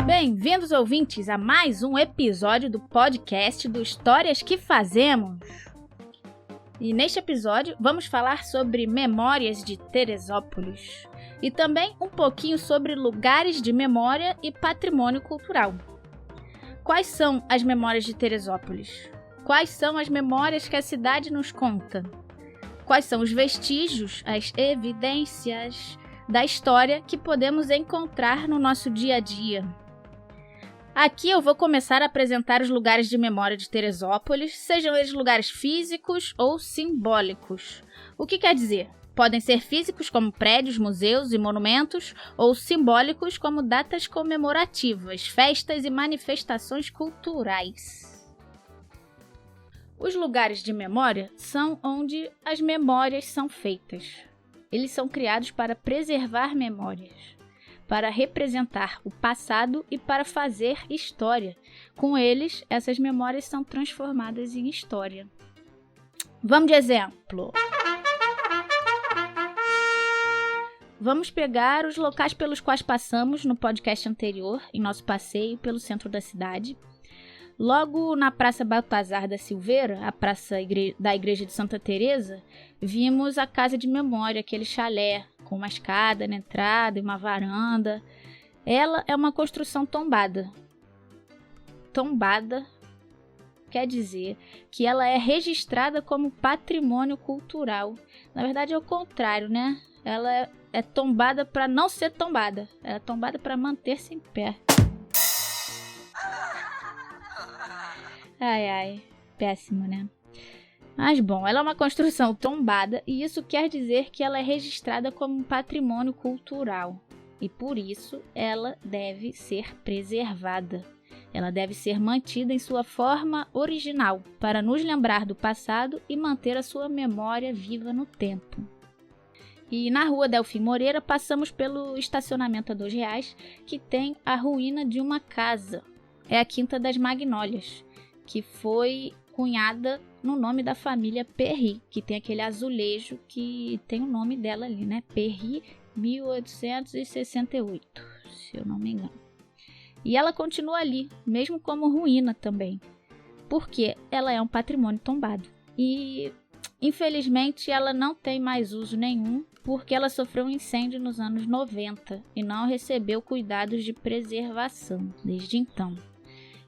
Bem-vindos, ouvintes, a mais um episódio do podcast do Histórias que Fazemos. E neste episódio vamos falar sobre memórias de Teresópolis e também um pouquinho sobre lugares de memória e patrimônio cultural. Quais são as memórias de Teresópolis? Quais são as memórias que a cidade nos conta? Quais são os vestígios, as evidências da história que podemos encontrar no nosso dia a dia? Aqui eu vou começar a apresentar os lugares de memória de Teresópolis, sejam eles lugares físicos ou simbólicos. O que quer dizer? Podem ser físicos como prédios, museus e monumentos, ou simbólicos como datas comemorativas, festas e manifestações culturais. Os lugares de memória são onde as memórias são feitas. Eles são criados para preservar memórias, para representar o passado e para fazer história. Com eles, essas memórias são transformadas em história. Vamos de exemplo. Vamos pegar os locais pelos quais passamos no podcast anterior, em nosso passeio pelo centro da cidade. Logo na Praça Baltazar da Silveira, a praça da Igreja de Santa Teresa, vimos a Casa de Memória, aquele chalé com uma escada na entrada e uma varanda. Ela é uma construção tombada. Tombada quer dizer que ela é registrada como patrimônio cultural. Na verdade é o contrário, né? Ela é tombada para não ser tombada. Ela é tombada para manter-se em pé. Ai, péssimo, né? Mas bom, ela é uma construção tombada e isso quer dizer que ela é registrada como um patrimônio cultural. E por isso ela deve ser preservada. Ela deve ser mantida em sua forma original, para nos lembrar do passado e manter a sua memória viva no tempo. E na rua Delfim Moreira passamos pelo estacionamento a R$2, que tem a ruína de uma casa. É a Quinta das Magnólias, que foi cunhada no nome da família Perry, que tem aquele azulejo que tem o nome dela ali, né? Perry 1868, se eu não me engano. E ela continua ali, mesmo como ruína também, porque ela é um patrimônio tombado. E, infelizmente, ela não tem mais uso nenhum, porque ela sofreu um incêndio nos anos 90 e não recebeu cuidados de preservação desde então.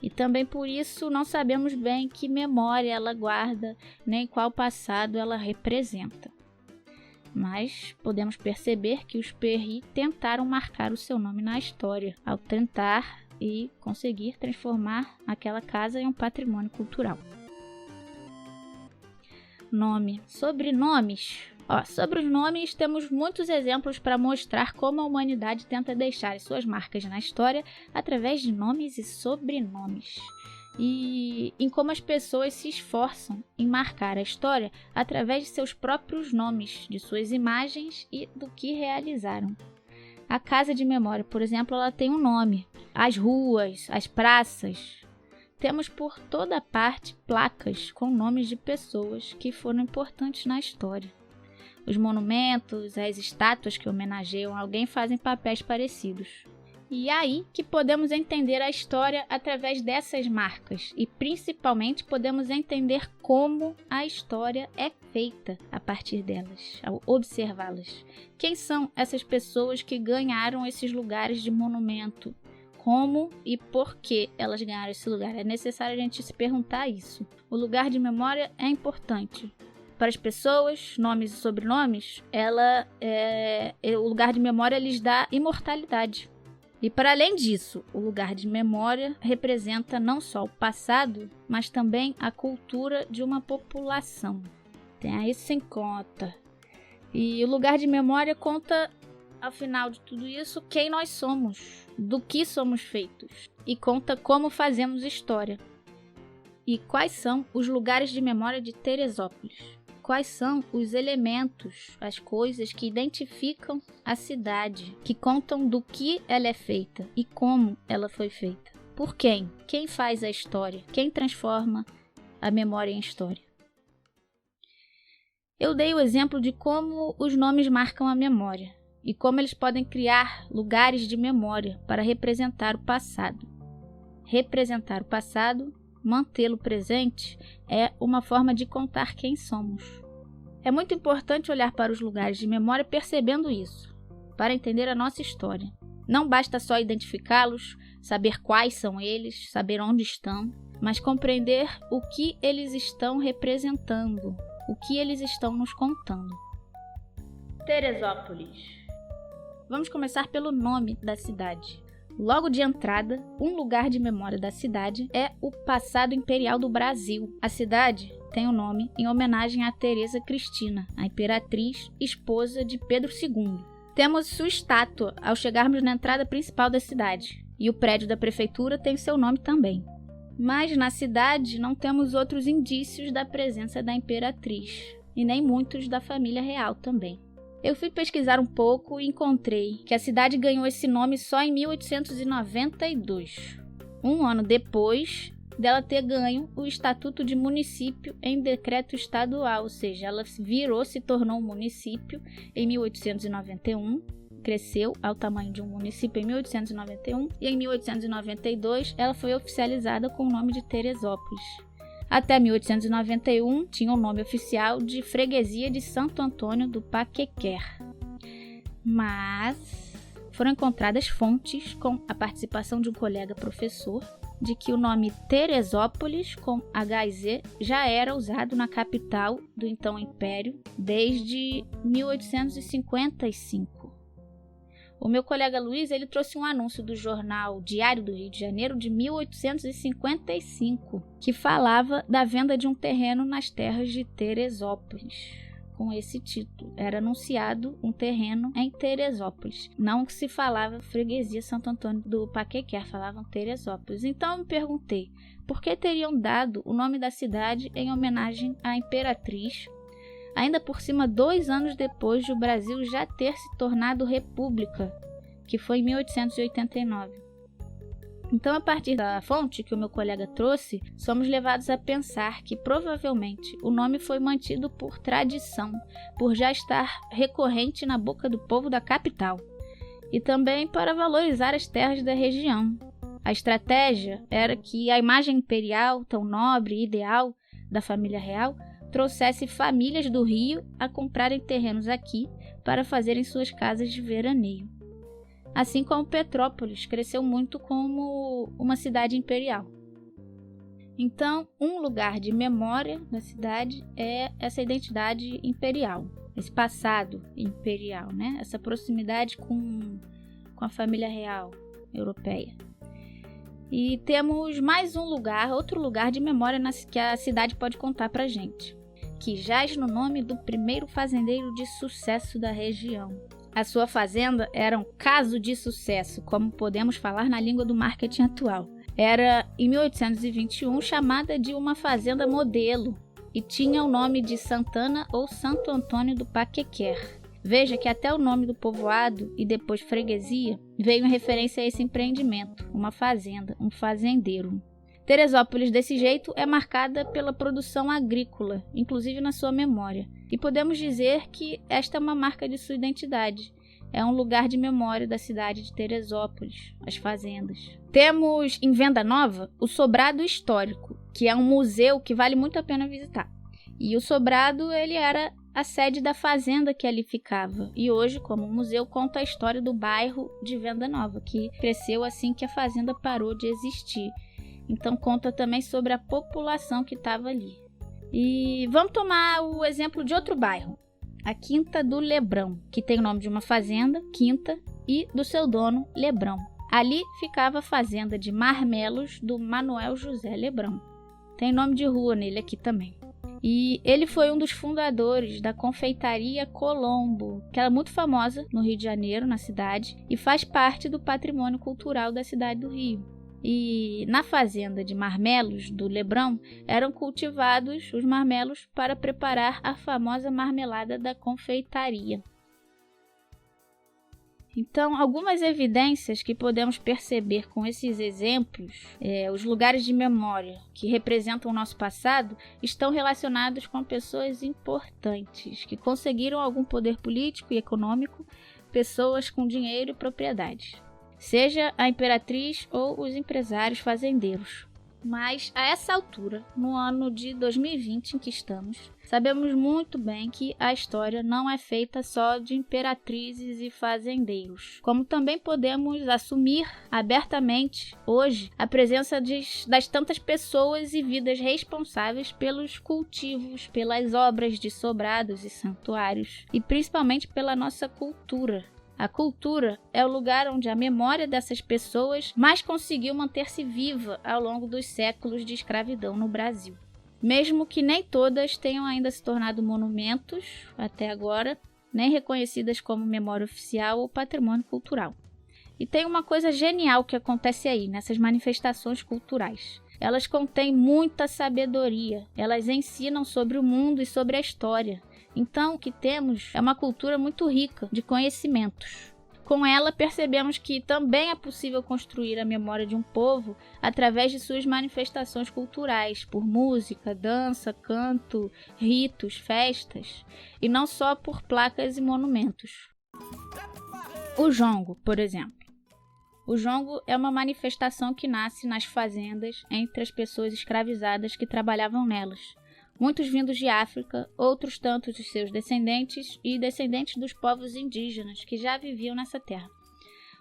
E também por isso não sabemos bem que memória ela guarda, nem qual passado ela representa. Mas podemos perceber que os Perry tentaram marcar o seu nome na história, ao tentar e conseguir transformar aquela casa em um patrimônio cultural. Nome, sobrenomes. Sobre os nomes, temos muitos exemplos para mostrar como a humanidade tenta deixar suas marcas na história através de nomes e sobrenomes. E em como as pessoas se esforçam em marcar a história através de seus próprios nomes, de suas imagens e do que realizaram. A Casa de Memória, por exemplo, ela tem um nome. As ruas, as praças. Temos por toda parte placas com nomes de pessoas que foram importantes na história. Os monumentos, as estátuas que homenageiam alguém fazem papéis parecidos. E é aí que podemos entender a história através dessas marcas e principalmente podemos entender como a história é feita a partir delas, ao observá-las. Quem são essas pessoas que ganharam esses lugares de monumento? Como e por que elas ganharam esse lugar? É necessário a gente se perguntar isso. O lugar de memória é importante. Para as pessoas, nomes e sobrenomes, o lugar de memória lhes dá imortalidade. E para além disso, o lugar de memória representa não só o passado, mas também a cultura de uma população. Tenha isso em conta. E o lugar de memória conta, ao final de tudo isso, quem nós somos, do que somos feitos, e conta como fazemos história. E quais são os lugares de memória de Teresópolis? Quais são os elementos, as coisas que identificam a cidade, que contam do que ela é feita e como ela foi feita. Por quem? Quem faz a história? Quem transforma a memória em história? Eu dei o exemplo de como os nomes marcam a memória. e como eles podem criar lugares de memória para representar o passado. Representar o passado, mantê-lo presente, é uma forma de contar quem somos. É muito importante olhar para os lugares de memória percebendo isso, para entender a nossa história. Não basta só identificá-los, saber quais são eles, saber onde estão, mas compreender o que eles estão representando, o que eles estão nos contando. Teresópolis. Vamos começar pelo nome da cidade. Logo de entrada, um lugar de memória da cidade é o passado imperial do Brasil. A cidade tem o nome em homenagem a Teresa Cristina, a imperatriz, esposa de Pedro II. Temos sua estátua ao chegarmos na entrada principal da cidade, e o prédio da prefeitura tem seu nome também. Mas na cidade não temos outros indícios da presença da imperatriz, e nem muitos da família real também. Eu fui pesquisar um pouco e encontrei que a cidade ganhou esse nome só em 1892, um ano depois dela ter ganho o estatuto de município em decreto estadual, ou seja, ela se tornou um município em 1891, cresceu ao tamanho de um município em 1891 e em 1892 ela foi oficializada com o nome de Teresópolis. Até 1891 tinha o nome oficial de Freguesia de Santo Antônio do Paquequer. Mas foram encontradas fontes com a participação de um colega professor de que o nome Teresópolis com HZ já era usado na capital do então Império desde 1855. O meu colega Luiz, ele trouxe um anúncio do jornal Diário do Rio de Janeiro de 1855, que falava da venda de um terreno nas terras de Teresópolis. Com esse título, era anunciado um terreno em Teresópolis. Não se falava Freguesia Santo Antônio do Paquequer, falavam Teresópolis. Então eu me perguntei, por que teriam dado o nome da cidade em homenagem à imperatriz, ainda por cima 2 anos depois de o Brasil já ter se tornado república, que foi em 1889. Então, a partir da fonte que o meu colega trouxe, somos levados a pensar que provavelmente o nome foi mantido por tradição, por já estar recorrente na boca do povo da capital, e também para valorizar as terras da região. A estratégia era que a imagem imperial, tão nobre e ideal da família real, trouxesse famílias do Rio a comprarem terrenos aqui para fazerem suas casas de veraneio. Assim como Petrópolis cresceu muito como uma cidade imperial. Então, um lugar de memória da cidade é essa identidade imperial, esse passado imperial, né? Essa proximidade com a família real europeia. E temos mais um lugar, outro lugar de memória que a cidade pode contar pra gente, que jaz no nome do primeiro fazendeiro de sucesso da região. A sua fazenda era um caso de sucesso, como podemos falar na língua do marketing atual. Era, em 1821, chamada de uma fazenda modelo e tinha o nome de Santana ou Santo Antônio do Paquequer. Veja que até o nome do povoado e depois freguesia veio em referência a esse empreendimento, uma fazenda, um fazendeiro. Teresópolis, desse jeito, é marcada pela produção agrícola, inclusive na sua memória. E podemos dizer que esta é uma marca de sua identidade. É um lugar de memória da cidade de Teresópolis, as fazendas. Temos em Venda Nova o Sobrado Histórico, que é um museu que vale muito a pena visitar. E o Sobrado, ele era a sede da fazenda que ali ficava. E hoje, como museu, conta a história do bairro de Venda Nova, que cresceu assim que a fazenda parou de existir. Então conta também sobre a população que estava ali. E vamos tomar o exemplo de outro bairro, a Quinta do Lebrão, que tem o nome de uma fazenda, Quinta, e do seu dono, Lebrão. Ali ficava a fazenda de marmelos do Manuel José Lebrão. Tem nome de rua nele aqui também. E ele foi um dos fundadores da Confeitaria Colombo, que era muito famosa no Rio de Janeiro, na cidade, e faz parte do patrimônio cultural da cidade do Rio. E na fazenda de marmelos do Lebrão eram cultivados os marmelos para preparar a famosa marmelada da confeitaria. Então, algumas evidências que podemos perceber com esses exemplos, os lugares de memória que representam o nosso passado, estão relacionados com pessoas importantes que conseguiram algum poder político e econômico, pessoas com dinheiro e propriedades, seja a imperatriz ou os empresários fazendeiros. Mas, a essa altura, no ano de 2020 em que estamos, sabemos muito bem que a história não é feita só de imperatrizes e fazendeiros, como também podemos assumir abertamente hoje a presença das tantas pessoas e vidas responsáveis pelos cultivos, pelas obras de sobrados e santuários, e principalmente pela nossa cultura. A cultura é o lugar onde a memória dessas pessoas mais conseguiu manter-se viva ao longo dos séculos de escravidão no Brasil. Mesmo que nem todas tenham ainda se tornado monumentos, até agora, nem reconhecidas como memória oficial ou patrimônio cultural. E tem uma coisa genial que acontece aí, nessas manifestações culturais. Elas contêm muita sabedoria, elas ensinam sobre o mundo e sobre a história. Então, o que temos é uma cultura muito rica de conhecimentos. Com ela, percebemos que também é possível construir a memória de um povo através de suas manifestações culturais, por música, dança, canto, ritos, festas, e não só por placas e monumentos. O jongo, por exemplo. O jongo é uma manifestação que nasce nas fazendas entre as pessoas escravizadas que trabalhavam nelas. Muitos vindos de África, outros tantos de seus descendentes e descendentes dos povos indígenas que já viviam nessa terra.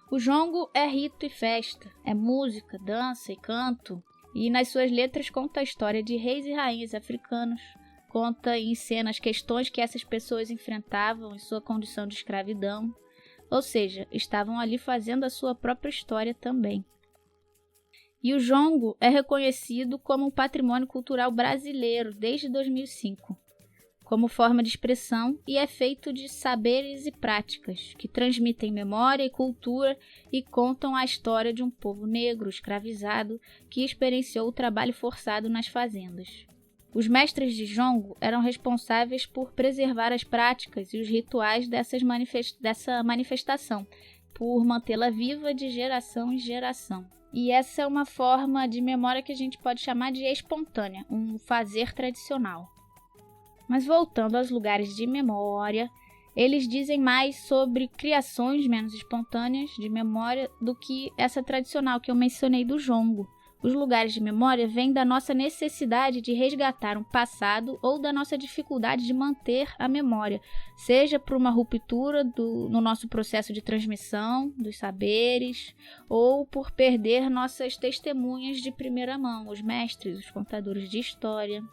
O jongo é rito e festa, é música, dança e canto, e nas suas letras conta a história de reis e rainhas africanos, conta e encena as questões que essas pessoas enfrentavam em sua condição de escravidão, ou seja, estavam ali fazendo a sua própria história também. E o jongo é reconhecido como um patrimônio cultural brasileiro desde 2005, como forma de expressão, e é feito de saberes e práticas que transmitem memória e cultura e contam a história de um povo negro escravizado que experienciou o trabalho forçado nas fazendas. Os mestres de jongo eram responsáveis por preservar as práticas e os rituais dessa manifestação, por mantê-la viva de geração em geração. E essa é uma forma de memória que a gente pode chamar de espontânea, um fazer tradicional. Mas voltando aos lugares de memória, eles dizem mais sobre criações menos espontâneas de memória do que essa tradicional que eu mencionei do jongo. Os lugares de memória vêm da nossa necessidade de resgatar um passado ou da nossa dificuldade de manter a memória, seja por uma ruptura no nosso processo de transmissão dos saberes ou por perder nossas testemunhas de primeira mão, os mestres, os contadores de história.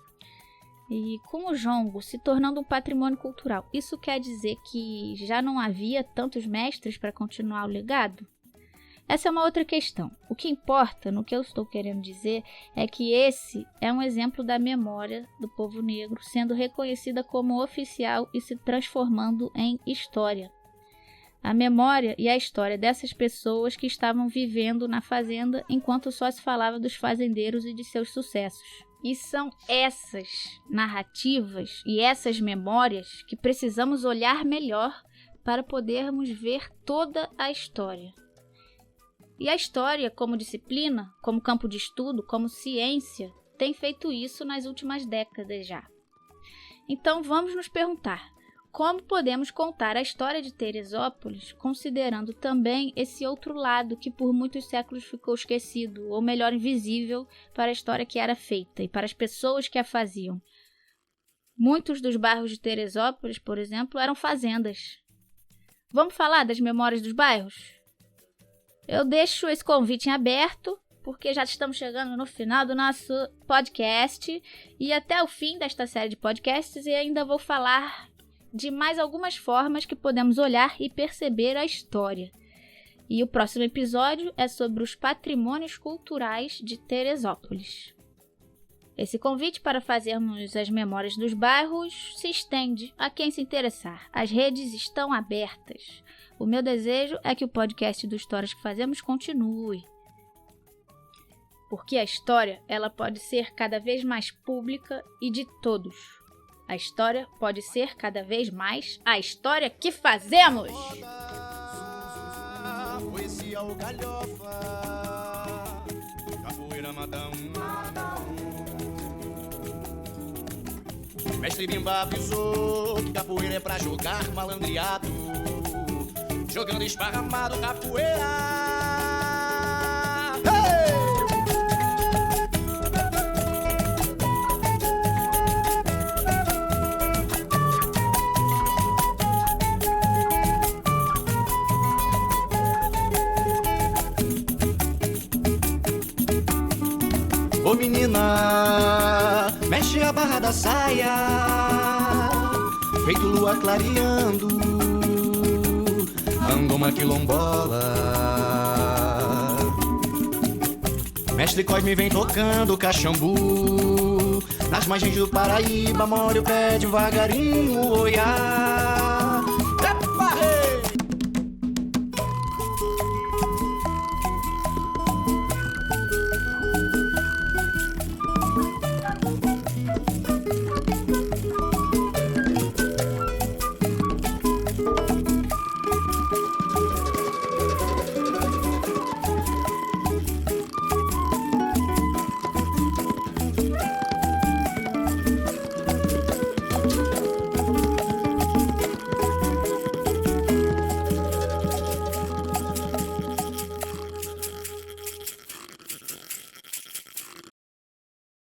E com o jongo se tornando um patrimônio cultural, isso quer dizer que já não havia tantos mestres para continuar o legado? Essa é uma outra questão. O que importa no que eu estou querendo dizer é que esse é um exemplo da memória do povo negro sendo reconhecida como oficial e se transformando em história. A memória e a história dessas pessoas que estavam vivendo na fazenda enquanto só se falava dos fazendeiros e de seus sucessos. E são essas narrativas e essas memórias que precisamos olhar melhor para podermos ver toda a história. E a história, como disciplina, como campo de estudo, como ciência, tem feito isso nas últimas décadas já. Então vamos nos perguntar, como podemos contar a história de Teresópolis, considerando também esse outro lado que por muitos séculos ficou esquecido, ou melhor, invisível para a história que era feita e para as pessoas que a faziam. Muitos dos bairros de Teresópolis, por exemplo, eram fazendas. Vamos falar das memórias dos bairros? Eu deixo esse convite em aberto, porque já estamos chegando no final do nosso podcast e até o fim desta série de podcasts eu ainda vou falar de mais algumas formas que podemos olhar e perceber a história. E o próximo episódio é sobre os patrimônios culturais de Teresópolis. Esse convite para fazermos as memórias dos bairros se estende a quem se interessar. As redes estão abertas. O meu desejo é que o podcast do Histórias que Fazemos continue. Porque a história, ela pode ser cada vez mais pública e de todos. A história pode ser cada vez mais a história que fazemos! Poesia ou galhofa, capoeira madão. Mestre Bimba avisou que capoeira é pra jogar malandreado. jogando esparramado capoeira. Ô menina, mexe a barra da saia, feito lua clareando, anda uma quilombola. Mestre Cosme vem tocando cachambu, nas margens do Paraíba, molha o pé devagarinho, oiá.